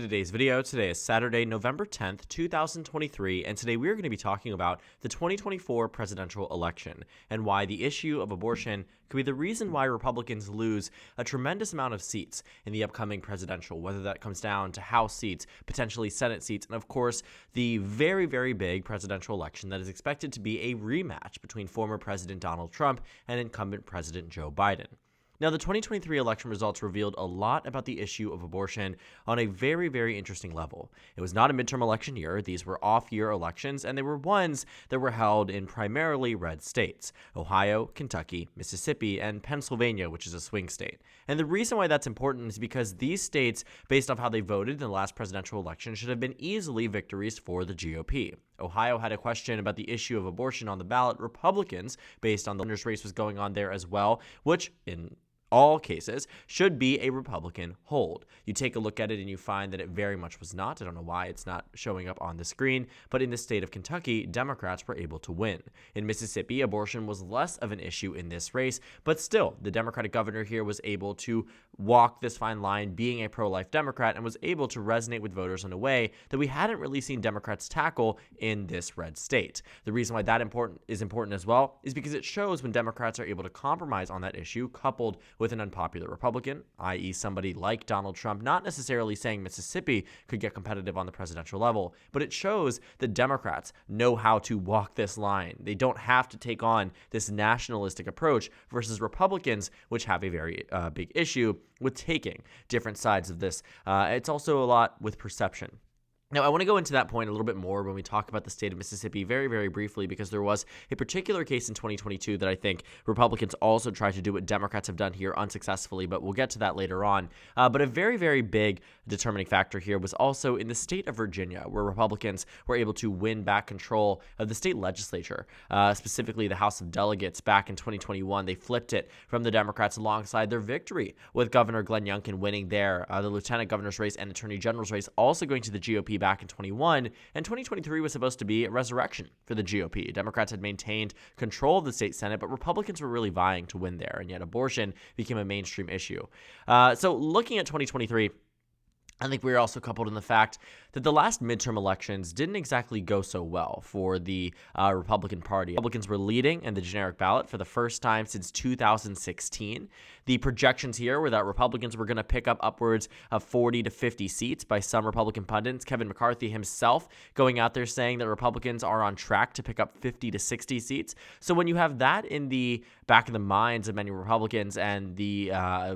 Today's video. Today is Saturday, November 10th, 2023, and today we are going to be talking about the 2024 presidential election and why the issue of abortion could be the reason why Republicans lose a tremendous amount of seats in the upcoming presidential, whether that comes down to House seats, potentially Senate seats, and of course, the very, very big presidential election that is expected to be a rematch between former President Donald Trump and incumbent President Joe Biden. Now, the 2023 election results revealed a lot about the issue of abortion on a very, very interesting level. It was not a midterm election year. These were off-year elections, and they were ones that were held in primarily red states: Ohio, Kentucky, Mississippi, and Pennsylvania, which is a swing state. And the reason why that's important is because these states, based off how they voted in the last presidential election, should have been easily victories for the GOP. Ohio had a question about the issue of abortion on the ballot. Republicans, based on the governor's race was going on there as well, which in all cases should be a Republican hold. You take a look at it and you find that it very much was not. I don't know why it's not showing up on the screen, but in the state of Kentucky, Democrats were able to win. In Mississippi, abortion was less of an issue in this race, but still, the Democratic governor here was able to walk this fine line, being a pro-life Democrat, and was able to resonate with voters in a way that we hadn't really seen Democrats tackle in this red state. The reason why that is important as well is because it shows when Democrats are able to compromise on that issue, coupled with an unpopular Republican, i.e. somebody like Donald Trump, not necessarily saying Mississippi could get competitive on the presidential level, but it shows that Democrats know how to walk this line. They don't have to take on this nationalistic approach versus Republicans, which have a very big issue with taking different sides of this. It's also a lot with perception. Now, I want to go into that point a little bit more when we talk about the state of Mississippi very, very briefly, because there was a particular case in 2022 that I think Republicans also tried to do what Democrats have done here unsuccessfully, but we'll get to that later on. But a very, very big determining factor here was also in the state of Virginia, where Republicans were able to win back control of the state legislature, specifically the House of Delegates back in 2021. They flipped it from the Democrats alongside their victory with Governor Glenn Youngkin winning there, the lieutenant governor's race and attorney general's race also going to the GOP back in 21, and 2023 was supposed to be a resurrection for the GOP. Democrats had maintained control of the state Senate, but Republicans were really vying to win there, and yet abortion became a mainstream issue. So looking at 2023, I think we're also coupled in the fact that the last midterm elections didn't exactly go so well for the Republican Party. Republicans were leading in the generic ballot for the first time since 2016. The projections here were that Republicans were going to pick up upwards of 40 to 50 seats by some Republican pundits. Kevin McCarthy himself going out there saying that Republicans are on track to pick up 50 to 60 seats. So when you have that in the back of the minds of many Republicans, and the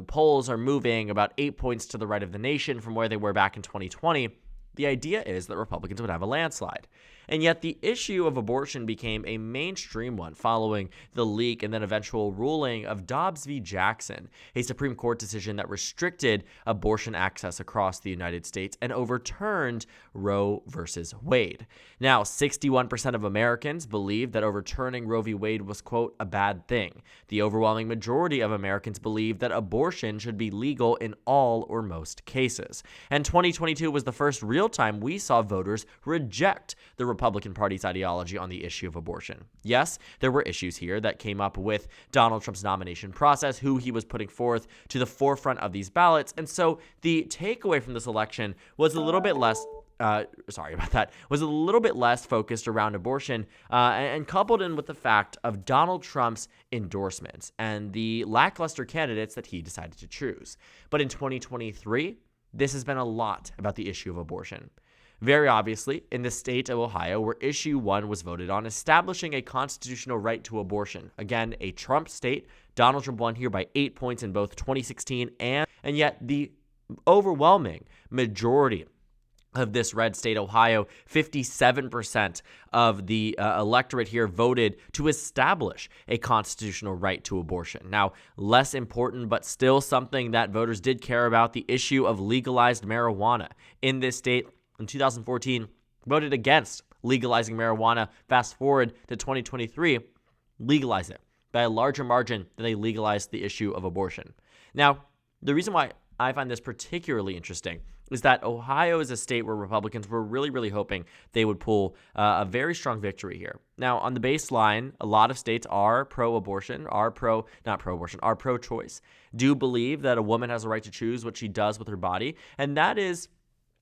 polls are moving about 8 points to the right of the nation from where they were back in 2020, the idea is that Republicans would have a landslide. And yet the issue of abortion became a mainstream one following the leak and then eventual ruling of Dobbs v. Jackson, a Supreme Court decision that restricted abortion access across the United States and overturned Roe versus Wade. Now, 61% of Americans believe that overturning Roe v. Wade was, quote, a bad thing. The overwhelming majority of Americans believe that abortion should be legal in all or most cases. And 2022 was the first real time we saw voters reject the Republican Party's ideology on the issue of abortion. Yes, there were issues here that came up with Donald Trump's nomination process, who he was putting forth to the forefront of these ballots. And so the takeaway from this election was a little bit less was a little bit less focused around abortion and coupled in with the fact of Donald Trump's endorsements and the lackluster candidates that he decided to choose. But in 2023, this has been a lot about the issue of abortion. Very obviously, in the state of Ohio, where issue 1 was voted on, establishing a constitutional right to abortion. Again, a Trump state. Donald Trump won here by 8 points in both 2016 and yet the overwhelming majority of this red state, Ohio, 57% of the electorate here voted to establish a constitutional right to abortion. Now, less important, but still something that voters did care about, the issue of legalized marijuana in this state. In 2014, voted against legalizing marijuana. Fast forward to 2023, legalize it by a larger margin than they legalized the issue of abortion. Now, the reason why I find this particularly interesting is that Ohio is a state where Republicans were really, really hoping they would pull a very strong victory here. Now, on the baseline, a lot of states are pro-abortion, are pro-choice, do believe that a woman has a right to choose what she does with her body, and that is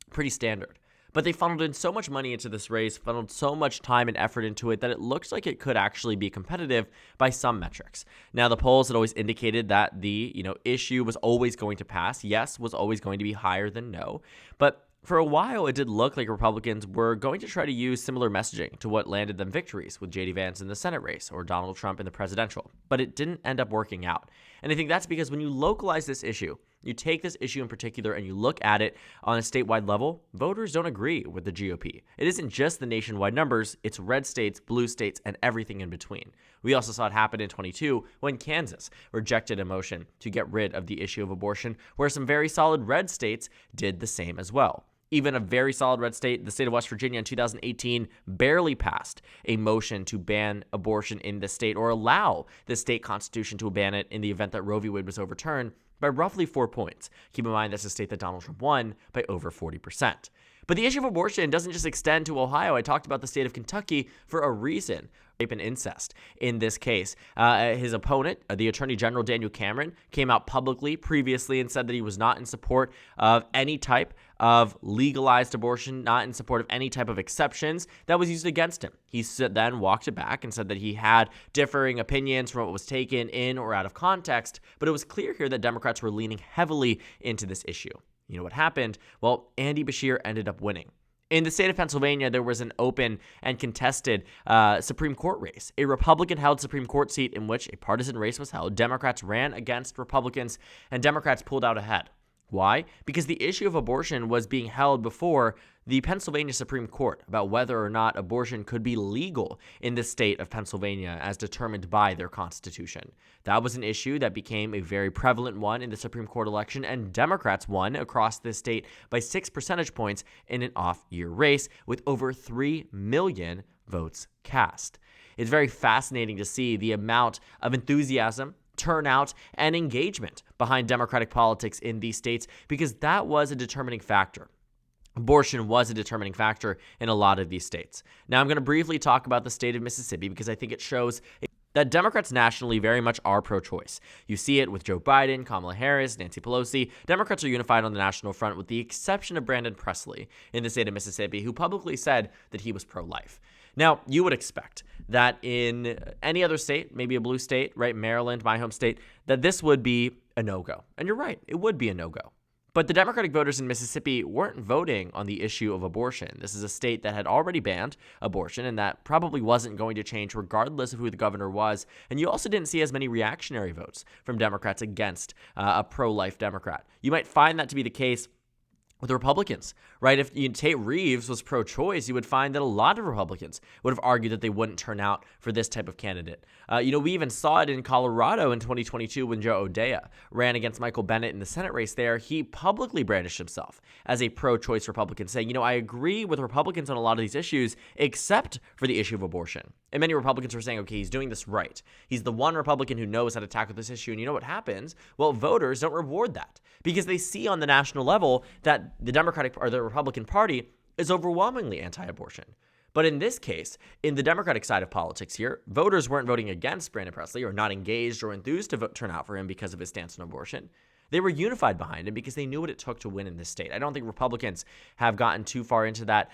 Pretty standard. But they funneled in so much money into this race, funneled so much time and effort into it that it looks like it could actually be competitive by some metrics. Now, the polls had always indicated that the, issue was always going to pass. Yes was always going to be higher than no. But for a while, it did look like Republicans were going to try to use similar messaging to what landed them victories with J.D. Vance in the Senate race or Donald Trump in the presidential. But it didn't end up working out. And I think that's because when you localize this issue, you take this issue in particular and you look at it on a statewide level, voters don't agree with the GOP. It isn't just the nationwide numbers, it's red states, blue states, and everything in between. We also saw it happen in 22 when Kansas rejected a motion to get rid of the issue of abortion, where some very solid red states did the same as well. Even a very solid red state, the state of West Virginia in 2018, barely passed a motion to ban abortion in the state or allow the state constitution to ban it in the event that Roe v. Wade was overturned by roughly 4 points. Keep in mind that's a state that Donald Trump won by over 40%. But the issue of abortion doesn't just extend to Ohio. I talked about the state of Kentucky for a reason. Rape and incest in this case. His opponent, the Attorney General Daniel Cameron, came out publicly previously and said that he was not in support of any type of legalized abortion, not in support of any type of exceptions that was used against him. He then walked it back and said that he had differing opinions from what was taken in or out of context, but it was clear here that Democrats were leaning heavily into this issue. You know what happened? Well, Andy Beshear ended up winning. In the state of Pennsylvania, there was an open and contested Supreme Court race, a Republican-held Supreme Court seat in which a partisan race was held. Democrats ran against Republicans, and Democrats pulled out ahead. Why? Because the issue of abortion was being held before the Pennsylvania Supreme Court about whether or not abortion could be legal in the state of Pennsylvania as determined by their constitution. That was an issue that became a very prevalent one in the Supreme Court election, and Democrats won across the state by 6 percentage points in an off-year race with over 3 million votes cast. It's very fascinating to see the amount of enthusiasm, turnout, and engagement behind Democratic politics in these states because that was a determining factor. Abortion was a determining factor in a lot of these states. Now, I'm going to briefly talk about the state of Mississippi because I think it shows that Democrats nationally very much are pro-choice. You see it with Joe Biden, Kamala Harris, Nancy Pelosi. Democrats are unified on the national front with the exception of Brandon Presley in the state of Mississippi, who publicly said that he was pro-life. Now, you would expect that in any other state, maybe a blue state, right, Maryland, my home state, that this would be a no-go. And you're right, it would be a no-go. But the Democratic voters in Mississippi weren't voting on the issue of abortion. This is a state that had already banned abortion, and that probably wasn't going to change regardless of who the governor was. And you also didn't see as many reactionary votes from Democrats against a pro-life Democrat. You might find that to be the case with the Republicans, right? If Tate Reeves was pro-choice, you would find that a lot of Republicans would have argued that they wouldn't turn out for this type of candidate. We even saw it in Colorado in 2022 when Joe O'Dea ran against Michael Bennet in the Senate race there. He publicly brandished himself as a pro-choice Republican, saying, I agree with Republicans on a lot of these issues, except for the issue of abortion. And many Republicans were saying, okay, he's doing this right. He's the one Republican who knows how to tackle this issue. And you know what happens? Well, voters don't reward that because they see on the national level that the Democratic or the Republican Party is overwhelmingly anti-abortion. But in this case, in the Democratic side of politics here, voters weren't voting against Brandon Presley or not engaged or enthused to turn out for him because of his stance on abortion. They were unified behind him because they knew what it took to win in this state. I don't think Republicans have gotten too far into that,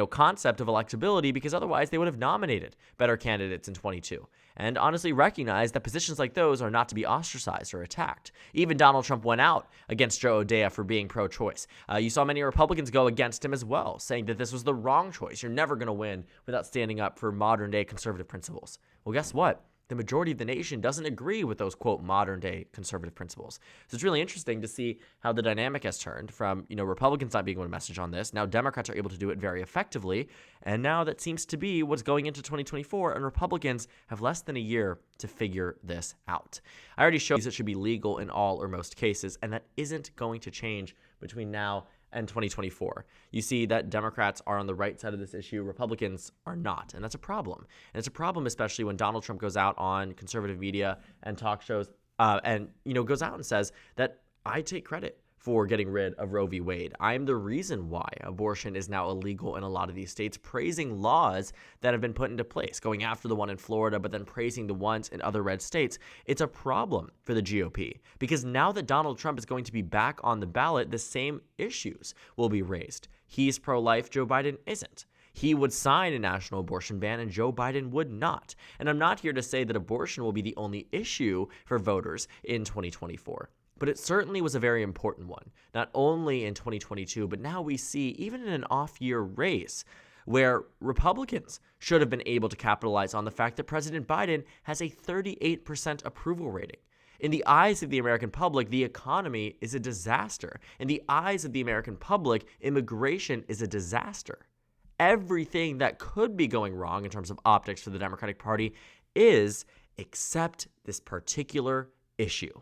concept of electability because otherwise they would have nominated better candidates in 22 and honestly recognized that positions like those are not to be ostracized or attacked. Even Donald Trump went out against Joe O'Dea for being pro-choice. You saw many Republicans go against him as well, saying that this was the wrong choice. You're never going to win without standing up for modern-day conservative principles. Well, guess what? The majority of the nation doesn't agree with those, quote, modern-day conservative principles. So it's really interesting to see how the dynamic has turned from, Republicans not being able to message on this. Now Democrats are able to do it very effectively. And now that seems to be what's going into 2024, and Republicans have less than a year to figure this out. I already showed you it should be legal in all or most cases, and that isn't going to change between now and 2024. You see that Democrats are on the right side of this issue, Republicans are not, and that's a problem. And it's a problem especially when Donald Trump goes out on conservative media and talk shows and goes out and says that I take credit for getting rid of Roe v. Wade. I'm the reason why abortion is now illegal in a lot of these states, praising laws that have been put into place, going after the one in Florida, but then praising the ones in other red states. It's a problem for the GOP because now that Donald Trump is going to be back on the ballot, the same issues will be raised. He's pro-life, Joe Biden isn't. He would sign a national abortion ban and Joe Biden would not. And I'm not here to say that abortion will be the only issue for voters in 2024. But it certainly was a very important one, not only in 2022, but now we see even in an off-year race where Republicans should have been able to capitalize on the fact that President Biden has a 38% approval rating. In the eyes of the American public, the economy is a disaster. In the eyes of the American public, immigration is a disaster. Everything that could be going wrong in terms of optics for the Democratic Party is except this particular issue.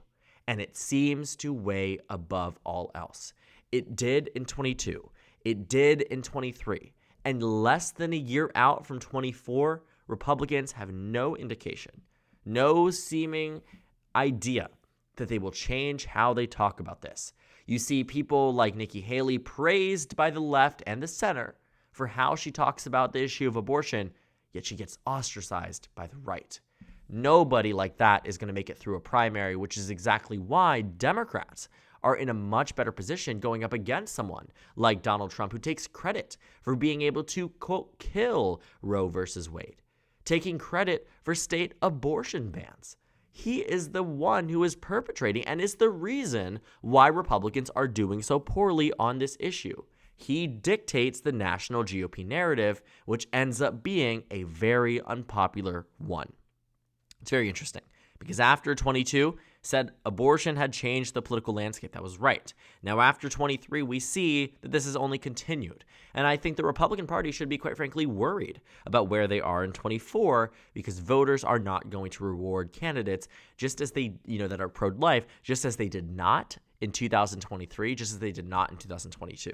And it seems to weigh above all else. It did in 22. It did in 23. And less than a year out from 24, Republicans have no indication, no seeming idea that they will change how they talk about this. You see people like Nikki Haley praised by the left and the center for how she talks about the issue of abortion, yet she gets ostracized by the right. Nobody like that is going to make it through a primary, which is exactly why Democrats are in a much better position going up against someone like Donald Trump, who takes credit for being able to, quote, kill Roe versus Wade, taking credit for state abortion bans. He is the one who is perpetrating and is the reason why Republicans are doing so poorly on this issue. He dictates the national GOP narrative, which ends up being a very unpopular one. It's very interesting because after 22 said abortion had changed the political landscape. That was right. Now after 23, we see that this has only continued. And I think the Republican Party should be, quite frankly, worried about where they are in 24 because voters are not going to reward candidates just as they, that are pro-life, just as they did not in 2023, just as they did not in 2022.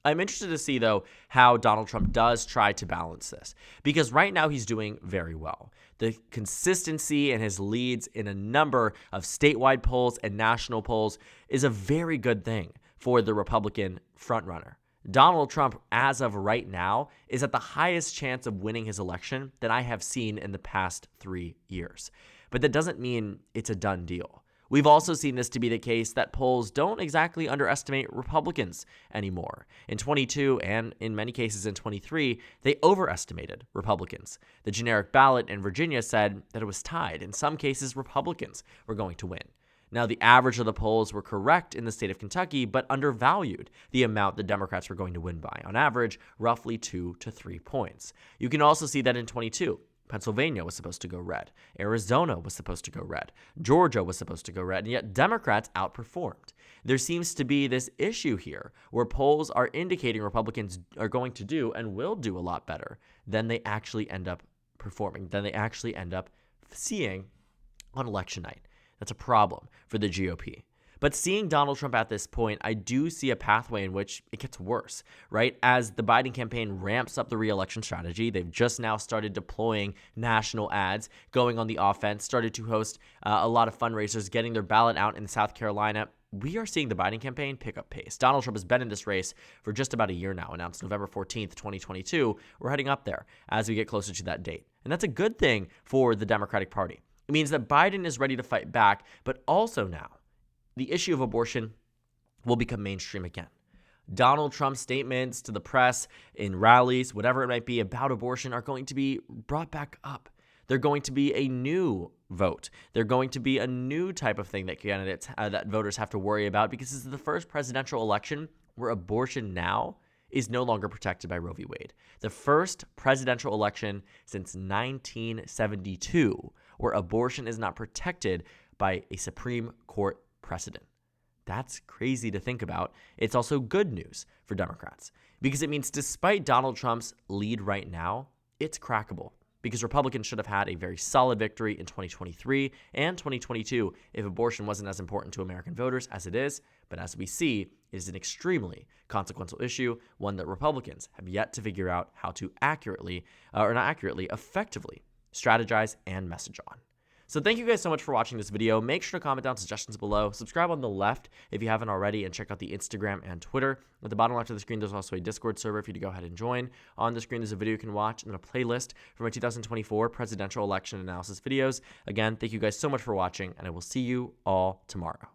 I'm interested to see, though, how Donald Trump does try to balance this, because right now he's doing very well. The consistency in his leads in a number of statewide polls and national polls is a very good thing for the Republican frontrunner. Donald Trump, as of right now, is at the highest chance of winning his election that I have seen in the past 3 years. But that doesn't mean it's a done deal. We've also seen this to be the case that polls don't exactly underestimate Republicans anymore. In 22 and in many cases in 23, they overestimated Republicans. The generic ballot in Virginia said that it was tied. In some cases, Republicans were going to win. Now, the average of the polls were correct in the state of Kentucky, but undervalued the amount the Democrats were going to win by. On average, roughly 2 to 3 points. You can also see that in 22. Pennsylvania was supposed to go red. Arizona was supposed to go red. Georgia was supposed to go red, and yet Democrats outperformed. There seems to be this issue here where polls are indicating Republicans are going to do and will do a lot better than they actually end up performing, than they actually end up seeing on election night. That's a problem for the GOP. But seeing Donald Trump at this point, I do see a pathway in which it gets worse, right? As the Biden campaign ramps up the re-election strategy, they've just now started deploying national ads, going on the offense, started to host a lot of fundraisers, getting their ballot out in South Carolina. We are seeing the Biden campaign pick up pace. Donald Trump has been in this race for just about a year now, announced November 14th, 2022. We're heading up there as we get closer to that date. And that's a good thing for the Democratic Party. It means that Biden is ready to fight back, but also now, the issue of abortion will become mainstream again. Donald Trump's statements to the press, in rallies, whatever it might be about abortion are going to be brought back up. They're going to be a new vote. They're going to be a new type of thing that candidates, that voters have to worry about because this is the first presidential election where abortion now is no longer protected by Roe v. Wade. The first presidential election since 1972 where abortion is not protected by a Supreme Court precedent. That's crazy to think about. It's also good news for Democrats because it means despite Donald Trump's lead right now, it's crackable because Republicans should have had a very solid victory in 2023 and 2022 if abortion wasn't as important to American voters as it is. But as we see, it is an extremely consequential issue, one that Republicans have yet to figure out how to effectively strategize and message on. So thank you guys so much for watching this video. Make sure to comment down suggestions below. Subscribe on the left if you haven't already, and check out the Instagram and Twitter. At the bottom left of the screen, there's also a Discord server for you to go ahead and join. On the screen, there's a video you can watch and then a playlist for my 2024 presidential election analysis videos. Again, thank you guys so much for watching, and I will see you all tomorrow.